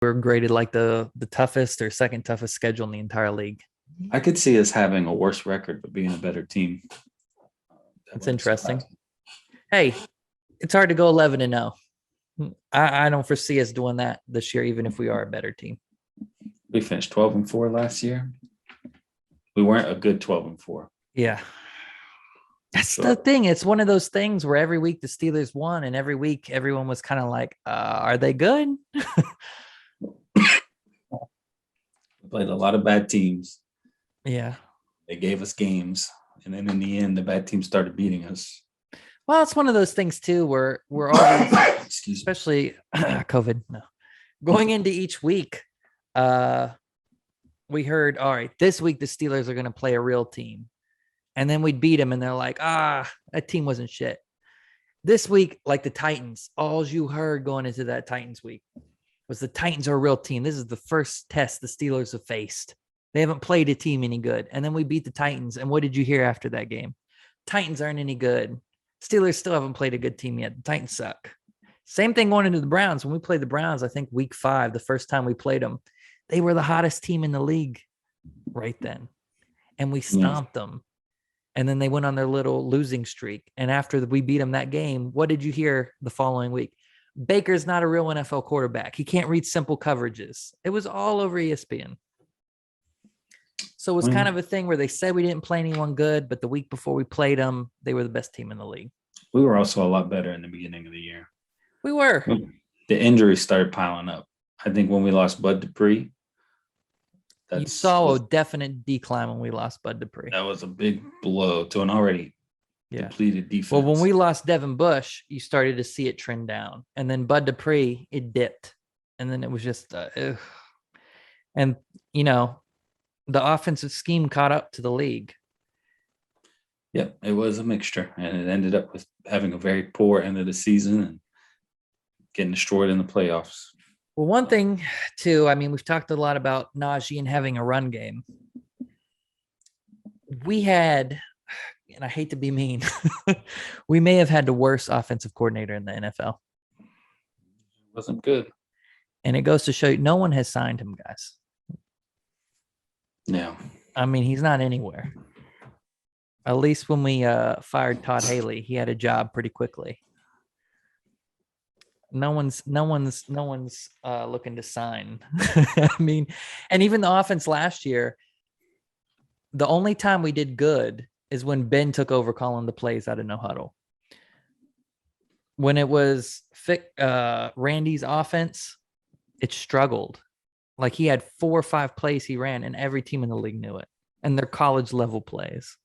we're graded like the toughest or second toughest schedule in the entire league. I could see us having a worse record, but being a better team. That That's wouldn't interesting. surprise me. Hey, it's hard to go 11-0. I don't foresee us doing that this year, even if we are a better team. We finished 12-4 last year. We weren't a good 12-4. Yeah. That's Sure. the thing. It's one of those things where every week the Steelers won, and every week everyone was kind of like, are they good? We played a lot of bad teams. Yeah. They gave us games, and then in the end, the bad teams started beating us. Well, it's one of those things too, where we're always, Excuse me. especially COVID, no, going into each week, we heard, all right, this week the Steelers are going to play a real team. And then we'd beat them and they're like, that team wasn't shit. This week, like the Titans, all you heard going into that Titans week was the Titans are a real team. This is the first test the Steelers have faced. They haven't played a team any good. And then we beat the Titans. And what did you hear after that game? Titans aren't any good. Steelers still haven't played a good team yet. The Titans suck. Same thing going into the Browns. When we played the Browns, I think week 5, the first time we played them, they were the hottest team in the league right then. And we stomped them. And then they went on their little losing streak. And after we beat them that game, what did you hear the following week? Baker's not a real NFL quarterback. He can't read simple coverages. It was all over ESPN. So it was kind of a thing where they said we didn't play anyone good, but the week before we played them, they were the best team in the league. We were also a lot better in the beginning of the year. We were. The injuries started piling up. I think when we lost Bud Dupree, you saw a definite decline when we lost Bud Dupree. That was a big blow to an already depleted defense. Well, when we lost Devin Bush, you started to see it trend down. And then Bud Dupree, it dipped. And then it was just, and, you know, the offensive scheme caught up to the league. Yep, it was a mixture. And it ended up with having a very poor end of the season and getting destroyed in the playoffs. Well, one thing, too, I mean, we've talked a lot about Najee and having a run game. We had, and I hate to be mean, we may have had the worst offensive coordinator in the NFL. It wasn't good. And it goes to show you, no one has signed him, guys. Yeah. I mean, he's not anywhere. At least when we fired Todd Haley, he had a job pretty quickly. No one's looking to sign. I mean, and even the offense last year, the only time we did good is when Ben took over calling the plays out of no huddle. When it was Randy's offense, it struggled. Like he had 4 or 5 plays he ran, and every team in the league knew it. And they're college level plays.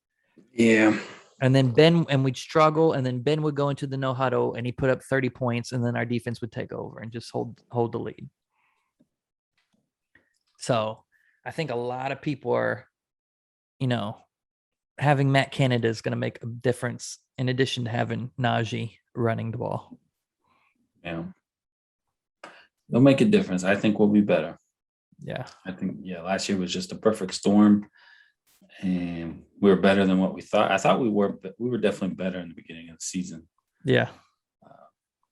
Yeah. And then we'd struggle, and then Ben would go into the no huddle and he put up 30 points, and then our defense would take over and just hold the lead. So I think a lot of people are, you know, having Matt Canada is going to make a difference in addition to having Najee running the ball. Yeah. They'll make a difference. I think we'll be better. Yeah. I think, last year was just a perfect storm. And we were better than what we thought. I thought we were, but we were definitely better in the beginning of the season. Yeah.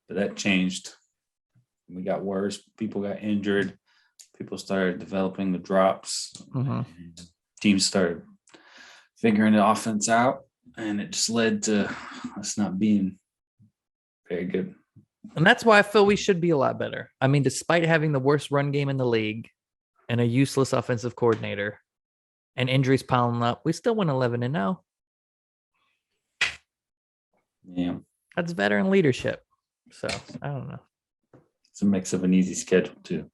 But that changed. We got worse. People got injured. People started developing the drops. Mm-hmm. Teams started figuring the offense out. And it just led to us not being very good. And that's why I feel we should be a lot better. I mean, despite having the worst run game in the league and a useless offensive coordinator, and injuries piling up, we still went 11-0. Yeah. That's veteran leadership. So, I don't know. It's a mix of an easy schedule, too.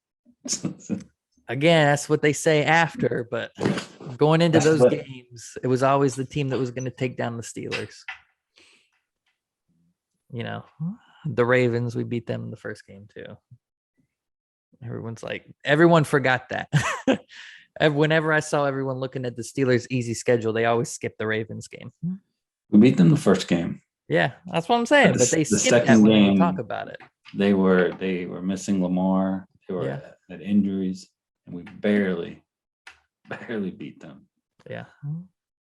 Again, that's what they say after, but going into those games, it was always the team that was going to take down the Steelers. You know, the Ravens, we beat them in the first game, too. Everyone forgot that. Whenever I saw everyone looking at the Steelers' easy schedule, they always skip the Ravens game. We beat them the first game. Yeah, that's what I'm saying. But they skipped that when they talk about it. They were missing Lamar. They were at injuries, and we barely beat them. Yeah.